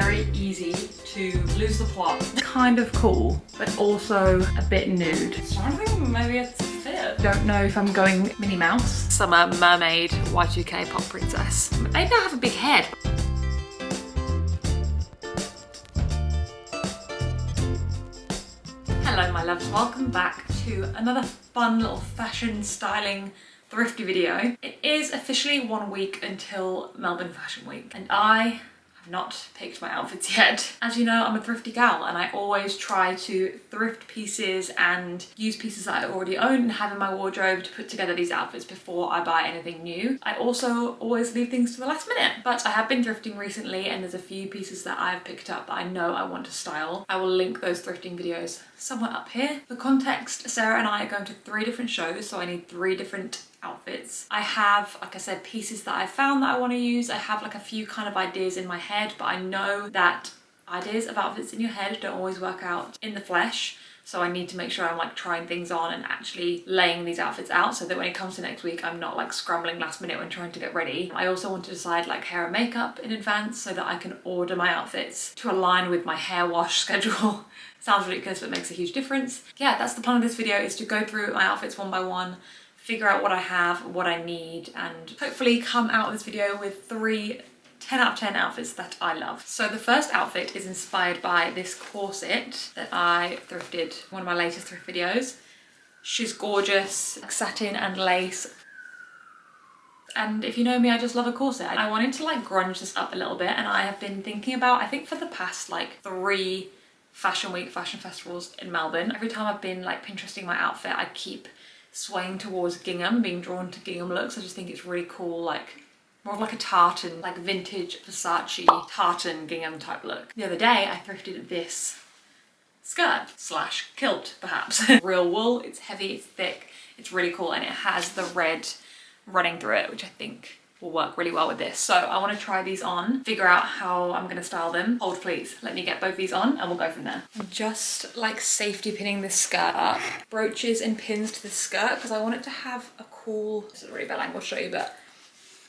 very easy to lose the plot. Kind of cool, but also a bit nude. So I think maybe it's a fit. Don't know if I'm going Minnie Mouse. Summer mermaid Y2K pop princess. Maybe I have a big head. Hello my loves, welcome back to another fun little fashion styling thrifty video. It is officially 1 week until Melbourne Fashion Week and I have not picked my outfits yet. As you know, I'm a thrifty gal and I always try to thrift pieces and use pieces that I already own and have in my wardrobe to put together these outfits before I buy anything new. I also always leave things to the last minute, but I have been thrifting recently and there's a few pieces that I've picked up that I know I want to style. I will link those thrifting videos somewhere up here. For context, Sarah and I are going to 3 different shows, so I need 3 different outfits. I have, like I said, pieces that I found that I want to use. I have like a few kind of ideas in my head, but I know that ideas of outfits in your head don't always work out in the flesh. So I need to make sure I'm like trying things on and actually laying these outfits out so that when it comes to next week, I'm not like scrambling last minute when trying to get ready. I also want to decide like hair and makeup in advance so that I can order my outfits to align with my hair wash schedule. Sounds ridiculous, but it makes a huge difference. Yeah, that's the plan of this video, is to go through my outfits one by one, figure out what I have, what I need, and hopefully come out of this video with 3 10 out of 10 outfits that I love. So the first outfit is inspired by this corset that I thrifted in one of my latest thrift videos. She's gorgeous, like satin and lace. And if you know me, I just love a corset. I wanted to like grunge this up a little bit, and I have been thinking about, I think for the past like 3 Fashion Week fashion festivals in Melbourne, every time I've been like Pinteresting my outfit, I keep swaying towards gingham, being drawn to gingham looks. I just think it's really cool, like more of like a tartan, like vintage Versace tartan gingham type look. The other day I thrifted this skirt slash kilt perhaps. Real wool, it's heavy, it's thick, it's really cool, and it has the red running through it, which I think will work really well with this. So I want to try these on, figure out how I'm going to style them. Hold please, let me get both these on and we'll go from there. I'm just like safety pinning this skirt up. Brooches and pins to this skirt because I want it to have a cool, this is a really bad angle to show you, but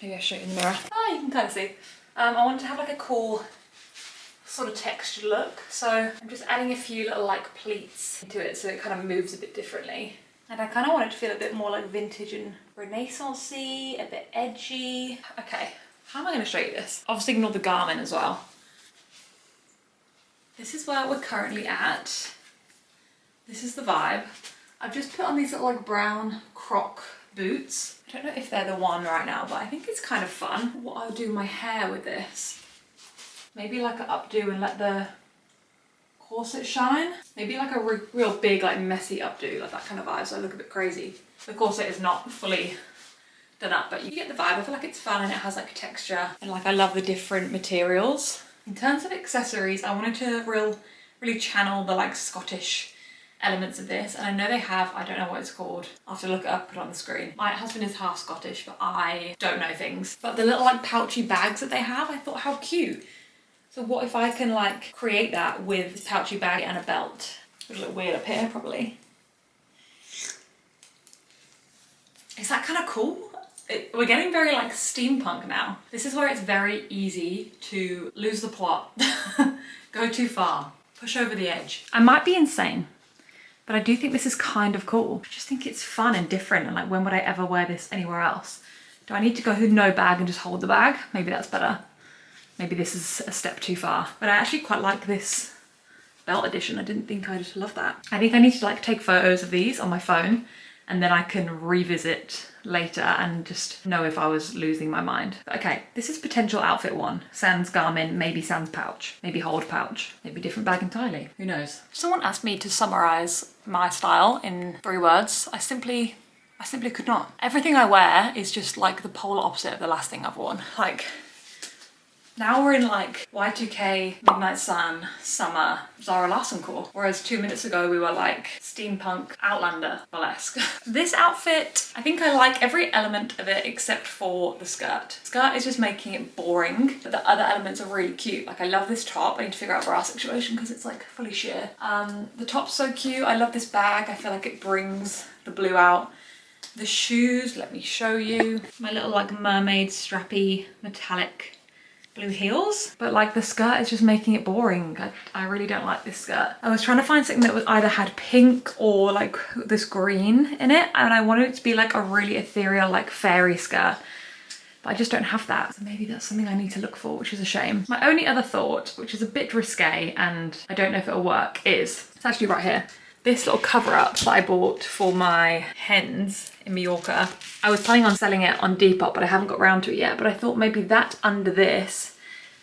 maybe I'll show you in the mirror. Oh, you can kind of see. I want it to have like a cool sort of textured look. So I'm just adding a few little like pleats into it so it kind of moves a bit differently. And I kind of want it to feel a bit more like vintage and renaissance-y, a bit edgy. Okay, how am I going to show you this? Obviously ignore the garment as well. This is where we're currently at. This is the vibe. I've just put on these little like brown croc boots. I don't know if they're the one right now, but I think it's kind of fun. What I'll do my hair with this, maybe like an updo and let the corset shine. Maybe like a real big like messy updo, like that kind of vibe, so I look a bit crazy. The corset is not fully done up, but you get the vibe. I feel like it's fun and it has like texture, and like I love the different materials. In terms of accessories, I wanted to really channel the like Scottish elements of this, and I know they have, I don't know what it's called, I'll have to look it up, put it on the screen. My husband is half Scottish, but I don't know things. But the little like pouchy bags that they have, I thought how cute. So what if I can like create that with this pouchy bag and a belt? It'll look weird up here probably. Is that kind of cool? We're getting very like steampunk now. This is where it's very easy to lose the plot, go too far, push over the edge. I might be insane, but I do think this is kind of cool. I just think it's fun and different, and like when would I ever wear this anywhere else? Do I need to go with no bag and just hold the bag? Maybe that's better. Maybe this is a step too far. But I actually quite like this belt edition. I didn't think I'd love that. I think I need to like take photos of these on my phone, and then I can revisit later and just know if I was losing my mind. But okay, this is potential outfit 1. Sans garment, maybe sans pouch, maybe hold pouch, maybe different bag entirely. Who knows? Someone asked me to summarize my style in 3 words. I simply could not. Everything I wear is just like the polar opposite of the last thing I've worn. Like, now we're in like Y2K, Midnight Sun, summer, Zara Larsson core. Whereas 2 minutes ago we were like steampunk, Outlander, burlesque. This outfit, I think I like every element of it except for the skirt. The skirt is just making it boring, but the other elements are really cute. Like I love this top. I need to figure out bra situation because it's like fully sheer. The top's so cute. I love this bag. I feel like it brings the blue out. The shoes, let me show you. My little like mermaid strappy metallic blue heels, but like the skirt is just making it boring. I really don't like this skirt. I was trying to find something that was either had pink or like this green in it, and I wanted it to be like a really ethereal, like fairy skirt. But I just don't have that. So maybe that's something I need to look for, which is a shame. My only other thought, which is a bit risque and I don't know if it'll work, is, it's actually right here. This little cover up that I bought for my hens in Mallorca. I was planning on selling it on Depop, but I haven't got around to it yet. But I thought maybe that under this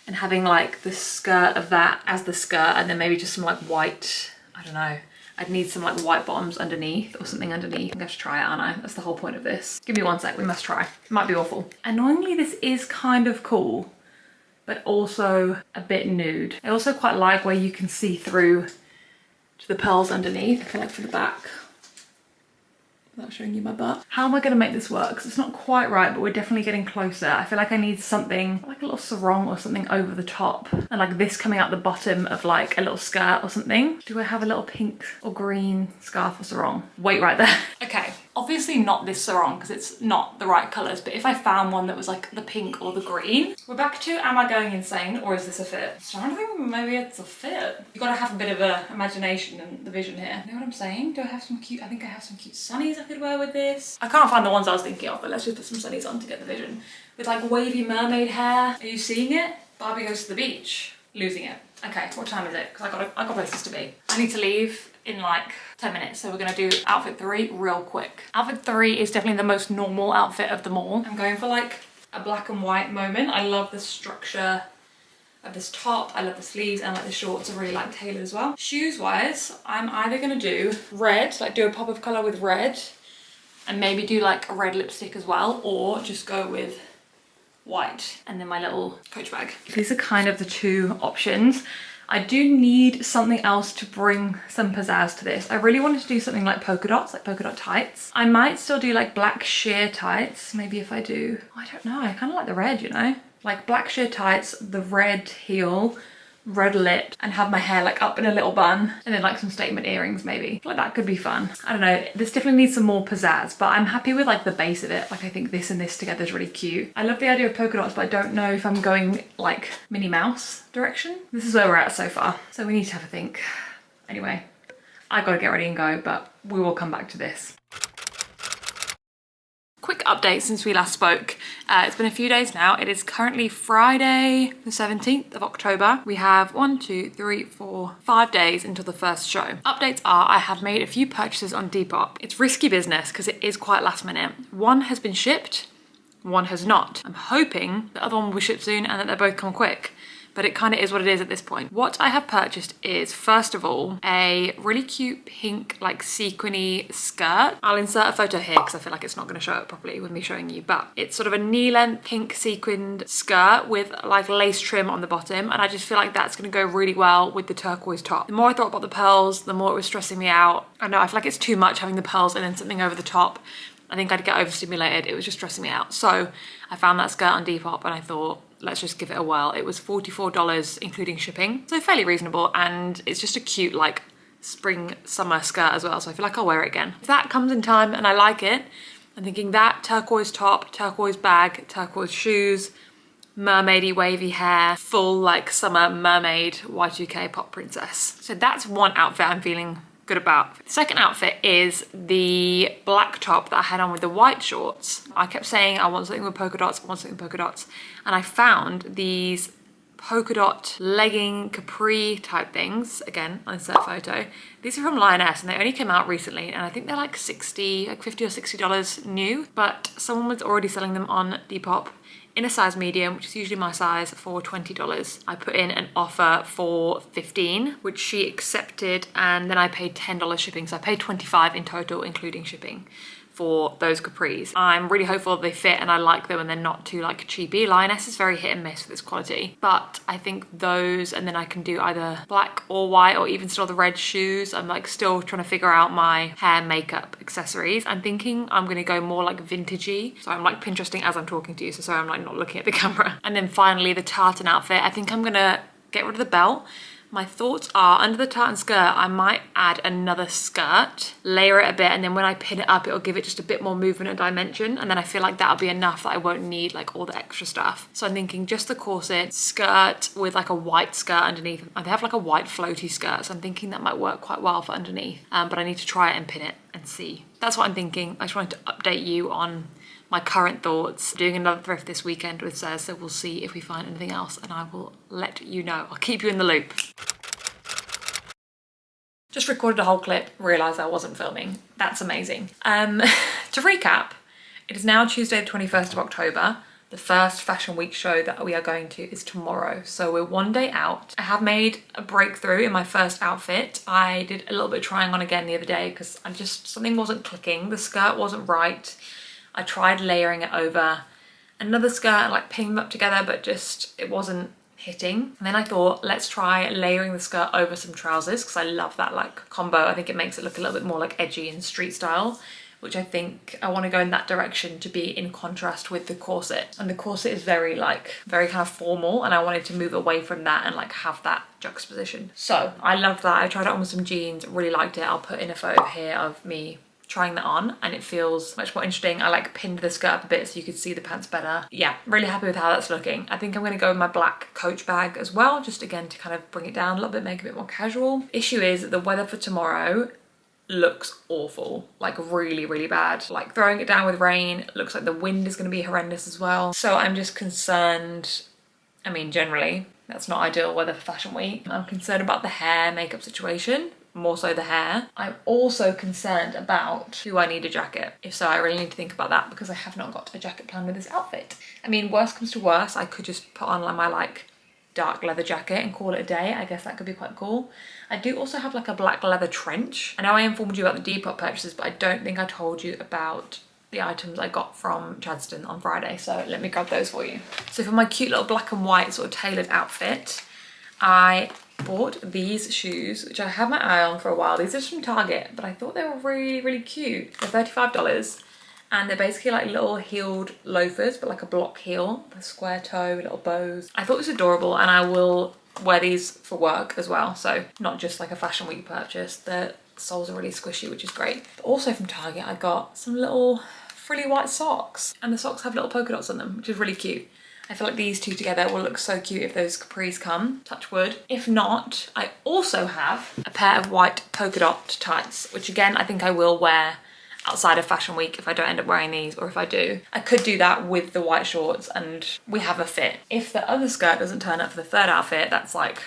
and having like the skirt of that as the skirt, and then maybe just some like white, I don't know. I'd need some like white bottoms underneath or something underneath. I'm gonna have to try it, aren't I? That's the whole point of this. Give me one sec, we must try. It might be awful. Annoyingly, this is kind of cool, but also a bit nude. I also quite like where you can see through to the pearls underneath. I feel like for the back, without showing you my butt. How am I gonna make this work? Because it's not quite right, but we're definitely getting closer. I feel like I need something, like a little sarong or something over the top, and like this coming out the bottom of like a little skirt or something. Do I have a little pink or green scarf or sarong? Wait right there. Okay, obviously not this sarong because it's not the right colours, but if I found one that was like the pink or the green. We're back to, am I going insane or is this a fit? So I don't think maybe it's a fit. You've got to have a bit of a imagination and the vision here. You know what I'm saying? Do I have some cute, I think I have some cute sunnies I could wear with this. I can't find the ones I was thinking of, but let's just put some sunnies on to get the vision. With like wavy mermaid hair. Are you seeing it? Barbie goes to the beach. Losing it. Okay, what time is it? Because I got places to be. I need to leave in like 10 minutes, so we're gonna do outfit 3 real quick. Outfit 3 is definitely the most normal outfit of them all. I'm going for like a black and white moment. I love the structure of this top, I love the sleeves, and like the shorts are really like tailored as well. Shoes wise, I'm either gonna do red, like do a pop of color with red, and maybe do like a red lipstick as well, or just go with white and then my little Coach bag. These are kind of the two options. I do need something else to bring some pizzazz to this. I really wanted to do something like polka dots, like polka dot tights. I might still do like black sheer tights, maybe if I do. I don't know, I kind of like the red, you know? Like black sheer tights, the red heel, red lip, and have my hair like up in a little bun, and then like some statement earrings maybe. I feel like that could be fun. I don't know, this definitely needs some more pizzazz, but I'm happy with like the base of it. Like I think this and this together is really cute. I love the idea of polka dots, but I don't know if I'm going like Minnie Mouse direction. This is where we're at so far, so we need to have a think. Anyway, I gotta get ready and go, but we will come back to this. Quick update since we last spoke. It's been a few days now. It is currently Friday the 17th of October. We have 1, 2, 3, 4, 5 days until the first show. Updates are I have made a few purchases on Depop. It's risky business because it is quite last minute. One has been shipped, one has not. I'm hoping the other one will be shipped soon and that they both come quick. But it kind of is what it is at this point. What I have purchased is, first of all, a really cute pink, like sequiny skirt. I'll insert a photo here because I feel like it's not going to show up properly with me showing you, but it's sort of a knee-length pink sequined skirt with like lace trim on the bottom, and I just feel like that's going to go really well with the turquoise top. The more I thought about the pearls, the more it was stressing me out. I know, I feel like it's too much having the pearls and then something over the top. I think I'd get overstimulated. It was just stressing me out. So I found that skirt on Depop and I thought, let's just give it a whirl. It was $44 including shipping, so fairly reasonable, and it's just a cute like spring summer skirt as well, so I feel like I'll wear it again. If that comes in time and I like it, I'm thinking that turquoise top, turquoise bag, turquoise shoes, mermaidy wavy hair, full like summer mermaid Y2K pop princess. So that's one outfit I'm feeling good about. The second outfit is the black top that I had on with the white shorts. I kept saying I want something with polka dots, I want something with polka dots, and I found these polka dot legging capri type things. Again, I'll insert photo. These are from Lioness and they only came out recently, and I think they're like $50 or $60 new, but someone was already selling them on Depop in a size medium, which is usually my size, for $20. I put in an offer for $15, which she accepted, and then I paid $10 shipping. So I paid $25 in total, including shipping, for those capris. I'm really hopeful they fit and I like them and they're not too like cheapy. Lioness is very hit and miss with this quality, but I think those, and then I can do either black or white or even still the red shoes. I'm like still trying to figure out my hair, makeup, accessories. I'm thinking I'm gonna go more like vintagey. So I'm like Pinteresting as I'm talking to you, so sorry I'm like not looking at the camera. And then finally the tartan outfit. I think I'm gonna get rid of the belt, My thoughts are, under the tartan skirt, I might add another skirt, layer it a bit, and then when I pin it up, it'll give it just a bit more movement and dimension. And then I feel like that'll be enough that I won't need like all the extra stuff. So I'm thinking just the corset, skirt with like a white skirt underneath. I have like a white floaty skirt, so I'm thinking that might work quite well for underneath. But I need to try it and pin it and see. That's what I'm thinking. I just wanted to update you on my current thoughts. Doing another thrift this weekend with Sez, so we'll see if we find anything else and I will let you know. I'll keep you in the loop. Just recorded a whole clip, realised I wasn't filming. That's amazing. To recap, it is now Tuesday the 21st of October. The first Fashion Week show that we are going to is tomorrow. So we're one day out. I have made a breakthrough in my first outfit. I did a little bit of trying on again the other day because something wasn't clicking. The skirt wasn't right. I tried layering it over another skirt and like pinning them up together, but just it wasn't hitting. And then I thought, let's try layering the skirt over some trousers because I love that like combo. I think it makes it look a little bit more like edgy and street style, which I think I want to go in that direction to be in contrast with the corset. And the corset is very kind of formal, and I wanted to move away from that and like have that juxtaposition. So I love that. I tried it on with some jeans, really liked it. I'll put in a photo here of me trying that on and it feels much more interesting. I like pinned the skirt up a bit so you could see the pants better. Yeah, really happy with how that's looking. I think I'm gonna go with my black Coach bag as well, just again to kind of bring it down a little bit, make it a bit more casual. Issue is that the weather for tomorrow looks awful, like really, really bad. Like throwing it down with rain, looks like the wind is gonna be horrendous as well. So I'm just concerned, I mean, generally, that's not ideal weather for Fashion Week. I'm concerned about the hair makeup situation, more so the hair. I'm also concerned about, do I need a jacket? If so, I really need to think about that because I have not got a jacket plan with this outfit. I mean, worst comes to worst, I could just put on like my like dark leather jacket and call it a day. I guess that could be quite cool. I do also have like a black leather trench. I know I informed you about the Depop purchases, but I don't think I told you about the items I got from Chadstone on Friday, so let me grab those for you. So for my cute little black and white sort of tailored outfit, I bought these shoes, which I had my eye on for a while. These are from Target, but I thought they were really, really cute. They're $35 and they're basically like little heeled loafers, but like a block heel, with a square toe, little bows. I thought it was adorable and I will wear these for work as well. So not just like a Fashion Week purchase. The soles are really squishy, which is great. But also from Target, I got some little frilly white socks, and the socks have little polka dots on them, which is really cute. I feel like these two together will look so cute if those capris come, touch wood. If not, I also have a pair of white polka dot tights, which again, I think I will wear outside of Fashion Week if I don't end up wearing these, or if I do. I could do that with the white shorts and we have a fit. If the other skirt doesn't turn up for the third outfit, that's like,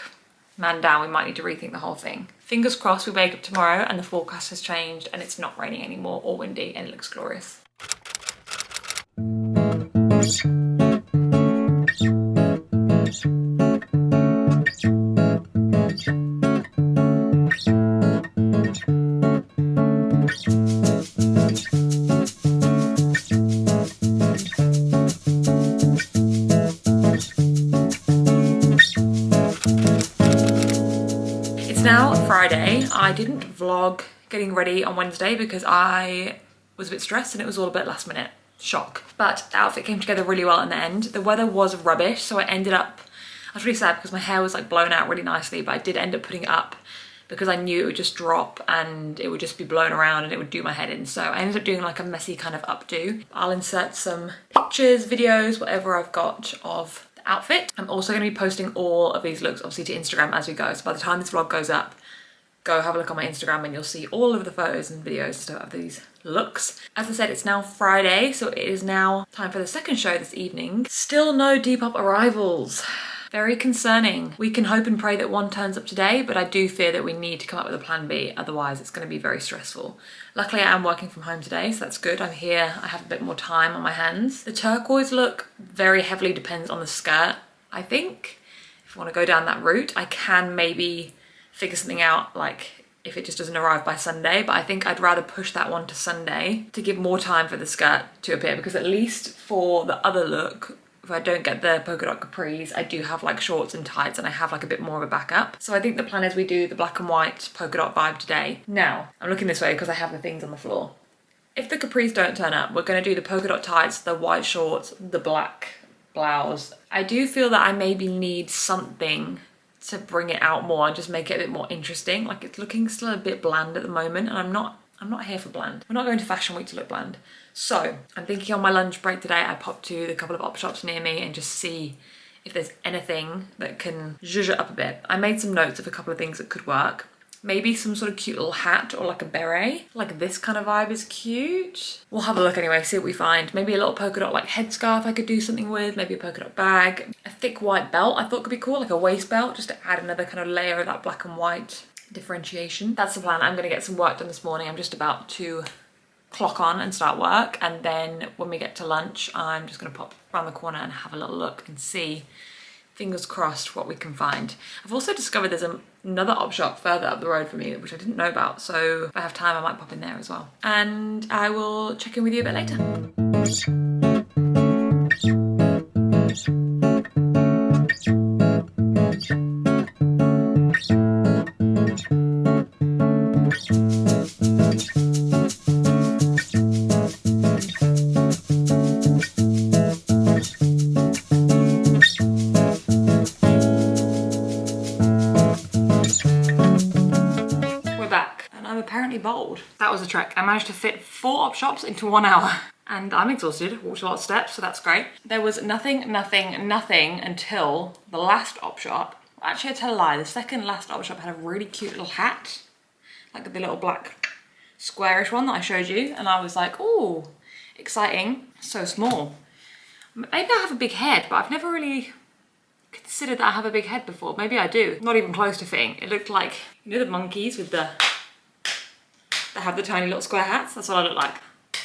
man down, we might need to rethink the whole thing. Fingers crossed we wake up tomorrow and the forecast has changed and it's not raining anymore or windy and it looks glorious. Now Friday. I didn't vlog getting ready on Wednesday because I was a bit stressed and it was all a bit last minute. Shock. But the outfit came together really well in the end. The weather was rubbish, so I ended up, I was really sad because my hair was like blown out really nicely, but I did end up putting it up because I knew it would just drop and it would just be blown around and it would do my head in. So I ended up doing like a messy kind of updo. I'll insert some pictures, videos, whatever I've got of outfit. I'm also going to be posting all of these looks obviously to Instagram as we go, so by the time this vlog goes up, go have a look on my Instagram and you'll see all of the photos and videos and stuff of these looks. As I said, it's now Friday, so it is now time for the second show this evening. Still no Depop arrivals. Very concerning. We can hope and pray that one turns up today, but I do fear that we need to come up with a plan B, otherwise it's going to be very stressful. Luckily I am working from home today, so that's good. I'm here, I have a bit more time on my hands. The turquoise look very heavily depends on the skirt. I think if I want to go down that route, I can maybe figure something out, like if it just doesn't arrive by Sunday, but I think I'd rather push that one to Sunday to give more time for the skirt to appear, because at least for the other look, if I don't get the polka dot capris, I do have like shorts and tights and I have like a bit more of a backup. So I think the plan is we do the black and white polka dot vibe today. Now, I'm looking this way because I have the things on the floor. If the capris don't turn up, we're gonna do the polka dot tights, the white shorts, the black blouse. I do feel that I maybe need something to bring it out more and just make it a bit more interesting. Like it's looking still a bit bland at the moment, and I'm not here for bland. We're not going to Fashion Week to look bland. So I'm thinking on my lunch break today, I pop to the couple of op shops near me and just see if there's anything that can zhuzh it up a bit. I made some notes of a couple of things that could work. Maybe some sort of cute little hat or like a beret. Like this kind of vibe is cute. We'll have a look anyway, see what we find. Maybe a little polka dot like headscarf I could do something with. Maybe a polka dot bag. A thick white belt I thought could be cool, like a waist belt, just to add another kind of layer of that black and white differentiation. That's the plan. I'm gonna get some work done this morning. I'm just about to clock on and start work. And then when we get to lunch, I'm just gonna pop around the corner and have a little look and see, fingers crossed, what we can find. I've also discovered there's another op shop further up the road from me, which I didn't know about. So if I have time, I might pop in there as well. And I will check in with you a bit later. Bold. That was a trek. I managed to fit 4 op shops into 1 hour and I'm exhausted. Walked a lot of steps, so that's great. There was nothing until the last op shop. Actually, I tell a lie, the second last op shop had a really cute little hat, like the little black squarish one that I showed you, and I was like, oh, exciting. So small. Maybe I have a big head, but I've never really considered that I have a big head before. Maybe I do. Not even close to fitting. It looked like, you know, the monkeys with the that have the tiny little square hats. That's what I look like.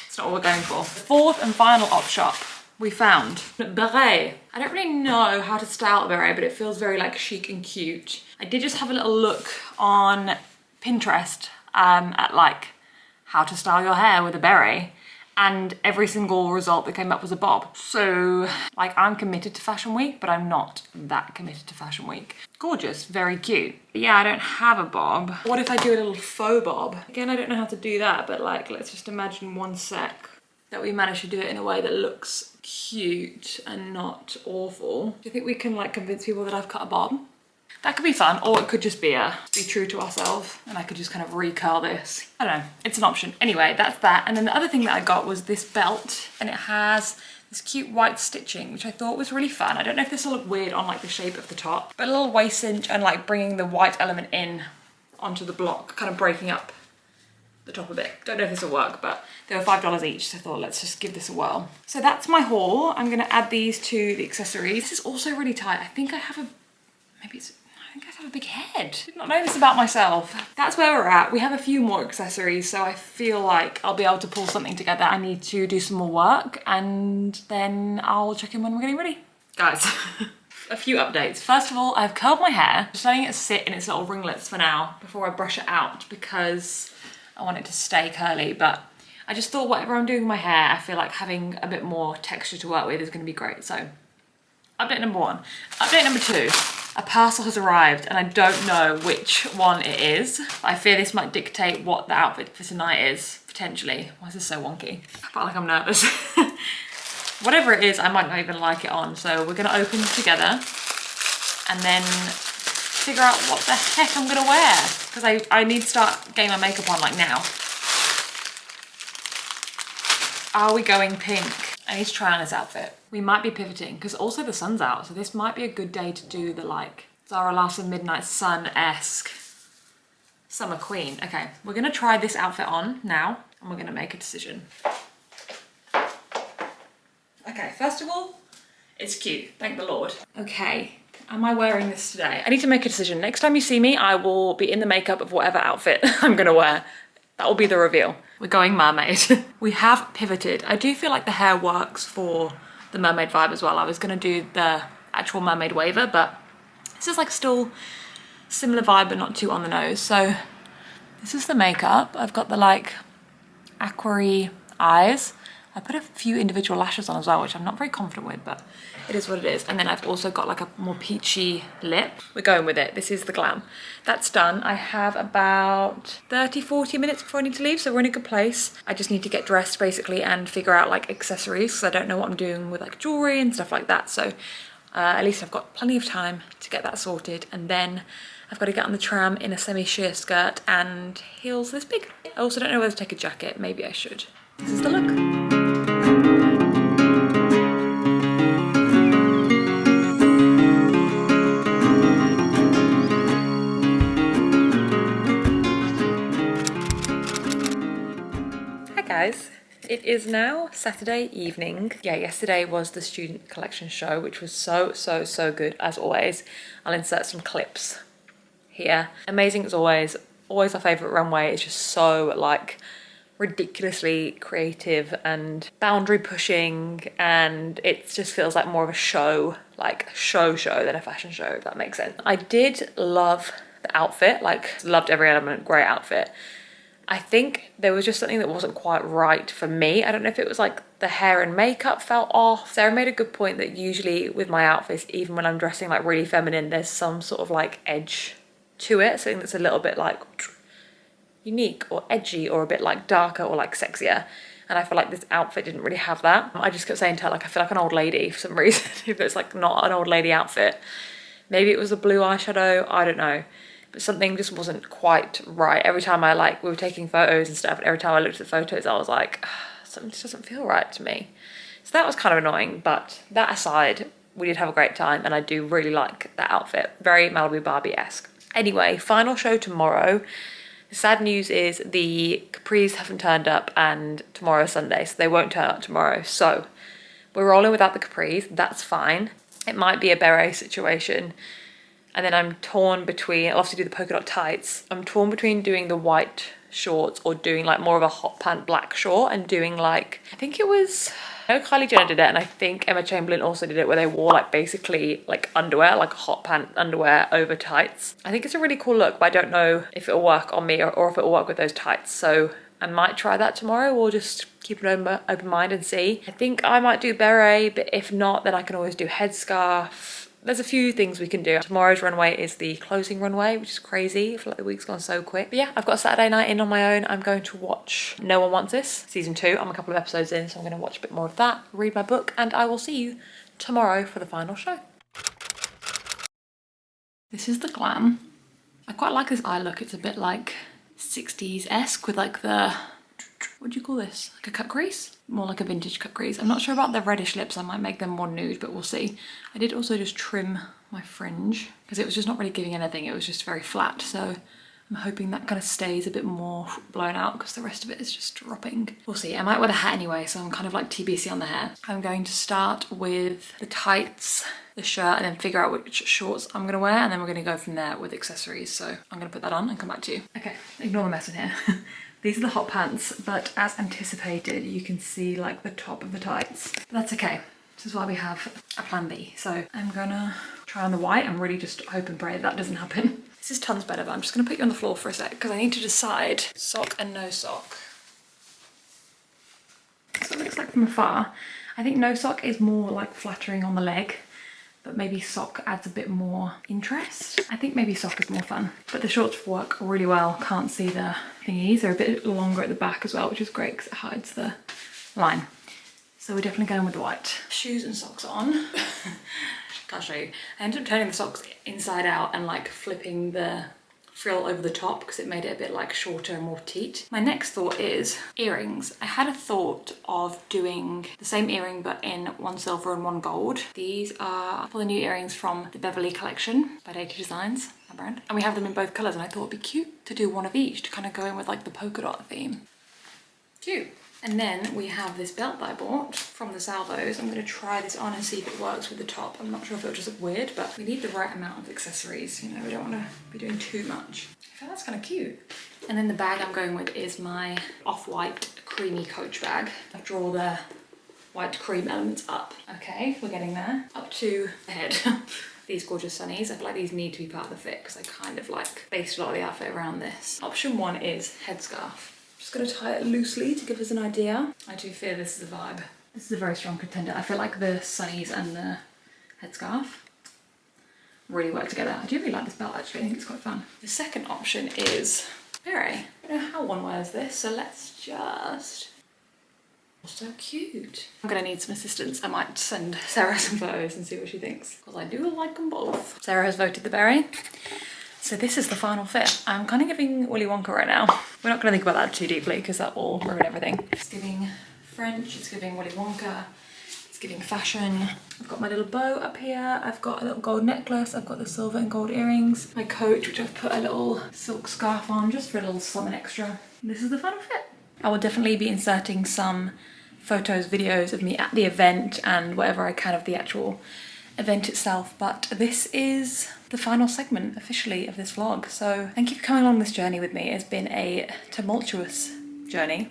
It's not what we're going for. The 4th and final op shop we found. Beret. I don't really know how to style a beret, but it feels very like chic and cute. I did just have a little look on Pinterest at like how to style your hair with a beret, and every single result that came up was a bob. So like, I'm committed to Fashion Week, but I'm not that committed to Fashion Week. Gorgeous, very cute. But yeah, I don't have a bob. What if I do a little faux bob? Again, I don't know how to do that, but like, let's just imagine one sec that we managed to do it in a way that looks cute and not awful. Do you think we can like convince people that I've cut a bob? That could be fun, or it could just be be true to ourselves, and I could just kind of recurl this. I don't know, it's an option. Anyway, that's that. And then the other thing that I got was this belt, and it has this cute white stitching, which I thought was really fun. I don't know if this will look weird on like the shape of the top, but a little waist cinch and like bringing the white element in onto the block, kind of breaking up the top a bit. Don't know if this will work, but they were $5 each, so I thought let's just give this a whirl. So that's my haul. I'm gonna add these to the accessories. This is also really tight. I think I have a, maybe it's, I think I have a big head. Did not know this about myself. That's where we're at. We have a few more accessories, so I feel like I'll be able to pull something together. I need to do some more work, and then I'll check in when we're getting ready. Guys, a few updates. First of all, I've curled my hair. Just letting it sit in its little ringlets for now before I brush it out, because I want it to stay curly, but I just thought whatever I'm doing with my hair, I feel like having a bit more texture to work with is gonna be great. So update number 1. Update number 2. A parcel has arrived and I don't know which one it is. I fear this might dictate what the outfit for tonight is, potentially. Why is this so wonky? I feel like I'm nervous. Whatever it is, I might not even like it on. So we're gonna open together and then figure out what the heck I'm gonna wear. Because I need to start getting my makeup on like now. Are we going pink? I need to try on this outfit. We might be pivoting because also the sun's out, so this might be a good day to do the like Zara Larsson Midnight Sun-esque summer queen. Okay, we're gonna try this outfit on now and we're gonna make a decision. Okay, first of all, it's cute, thank the Lord. Okay, am I wearing this today? I need to make a decision. Next time you see me, I will be in the makeup of whatever outfit I'm gonna wear. That will be the reveal. We're going mermaid. We have pivoted. I do feel like the hair works for the mermaid vibe as well. I was gonna do the actual mermaid waver, but this is like still similar vibe, but not too on the nose. So this is the makeup. I've got the like aquary eyes. I put a few individual lashes on as well, which I'm not very confident with, but it is what it is. And then I've also got like a more peachy lip. We're going with it. This is the glam. That's done. I have about 30, 40 minutes before I need to leave, so we're in a good place. I just need to get dressed basically and figure out like accessories, because I don't know what I'm doing with like jewelry and stuff like that. So At least I've got plenty of time to get that sorted, and then I've got to get on the tram in a semi-sheer skirt and heels this big. I also don't know whether to take a jacket. Maybe I should. This is the look. Guys, it is now Saturday evening. Yeah, yesterday was the student collection show, which was so good as always. I'll insert some clips here. Amazing as always. Always our favourite runway. It's just so like ridiculously creative and boundary pushing, and it just feels like more of a show, like show than a fashion show, if that makes sense. I did love the outfit, like loved every element, great outfit. I think there was just something that wasn't quite right for me. I don't know if it was like the hair and makeup felt off. Sarah made a good point that usually with my outfits, even when I'm dressing like really feminine, there's some sort of like edge to it. Something that's a little bit like unique or edgy or a bit like darker or like sexier. And I feel like this outfit didn't really have that. I just kept saying to her, like, I feel like an old lady for some reason, if it's like not an old lady outfit. Maybe it was the blue eyeshadow, I don't know. But something just wasn't quite right. Every time we were taking photos and stuff, and every time I looked at the photos, I was like, something just doesn't feel right to me. So that was kind of annoying, but that aside, we did have a great time, and I do really like that outfit. Very Malibu Barbie-esque. Anyway, final show tomorrow. The sad news is the capris haven't turned up, and tomorrow's Sunday, so they won't turn up tomorrow. So we're rolling without the capris, that's fine. It might be a beret situation. And then I'm torn between, I'll have to do the polka dot tights. I'm torn between doing the white shorts or doing like more of a hot pant black short and doing like, I think it was, I know Kylie Jenner did it, and I think Emma Chamberlain also did it, where they wore like basically like underwear, like a hot pant underwear over tights. I think it's a really cool look, but I don't know if it'll work on me or if it'll work with those tights. So I might try that tomorrow, or just keep an open mind and see. I think I might do beret, but if not, then I can always do headscarf. There's a few things we can do. Tomorrow's runway is the closing runway, which is crazy. I feel like the week's gone so quick. But yeah, I've got a Saturday night in on my own. I'm going to watch No One Wants This, season 2. I'm a couple of episodes in, so I'm going to watch a bit more of that, read my book, and I will see you tomorrow for the final show. This is the glam. I quite like this eye look. It's a bit like 60s-esque with like the, what do you call this? Like a cut crease? More like a vintage cut crease. I'm not sure about the reddish lips. I might make them more nude, but we'll see. I did also just trim my fringe because it was just not really giving anything. It was just very flat. So I'm hoping that kind of stays a bit more blown out because the rest of it is just dropping. We'll see. I might wear the hat anyway, so I'm kind of like TBC on the hair. I'm going to start with the tights, the shirt, and then figure out which shorts I'm gonna wear, and then we're gonna go from there with accessories. So I'm gonna put that on and come back to you. Okay, ignore the mess in here. These are the hot pants, but as anticipated, you can see like the top of the tights. But that's okay. This is why we have a plan B. So I'm gonna try on the white. I'm really just hope and pray that doesn't happen. This is tons better, but I'm just gonna put you on the floor for a sec because I need to decide sock and no sock. So it looks like from afar. I think no sock is more like flattering on the leg, but maybe sock adds a bit more interest. I think maybe sock is more fun, but the shorts work really well. Can't see the thingies. They're a bit longer at the back as well, which is great because it hides the line. So we're definitely going with the white. Shoes and socks on. I'll show you. I ended up turning the socks inside out and like flipping the frill over the top because it made it a bit like shorter and more petite. My next thought is earrings. I had a thought of doing the same earring but in one silver and one gold. These are all the new earrings from the Beverly collection by Dainty Designs, my brand. And we have them in both colours, and I thought it'd be cute to do one of each to kind of go in with like the polka dot theme. Cute. And then we have this belt that I bought from the Salvos. I'm going to try this on and see if it works with the top. I'm not sure if it'll just look weird, but we need the right amount of accessories. You know, we don't want to be doing too much. I feel that's kind of cute. And then the bag I'm going with is my off-white creamy Coach bag. I draw the white cream elements up. Okay, we're getting there. Up to the head. These gorgeous sunnies. I feel like these need to be part of the fit because I kind of like based a lot of the outfit around this. Option 1 is headscarf. Just gonna tie it loosely to give us an idea. I do fear this is a vibe. This is a very strong contender. I feel like the sunnies and the headscarf really work together. I do really like this belt actually. I think it's quite fun. The second option is beret. I don't know how one wears this, so let's just So cute. I'm gonna need some assistance. I might send Sarah some photos and see what she thinks, because I do like them both. Sarah has voted the berry. So this is the final fit. I'm kind of giving Willy Wonka right now. We're not gonna think about that too deeply because that will ruin everything. It's giving French, it's giving Willy Wonka, it's giving fashion. I've got my little bow up here. I've got a little gold necklace. I've got the silver and gold earrings. My coat, which I've put a little silk scarf on just for a little something extra. This is the final fit. I will definitely be inserting some photos, videos of me at the event and whatever I can of the actual event itself, but this is the final segment officially of this vlog. So thank you for coming along this journey with me. It's been a tumultuous journey,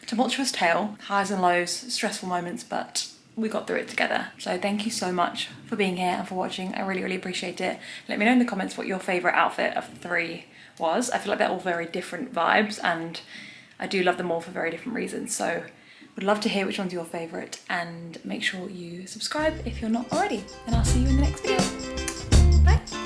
a tumultuous tale, highs and lows, stressful moments, but we got through it together. So thank you so much for being here and for watching. I really, really appreciate it. Let me know in the comments what your favorite outfit of the three was. I feel like they're all very different vibes and I do love them all for very different reasons. So would love to hear which one's your favorite, and make sure you subscribe if you're not already. And I'll see you in the next video. Bye.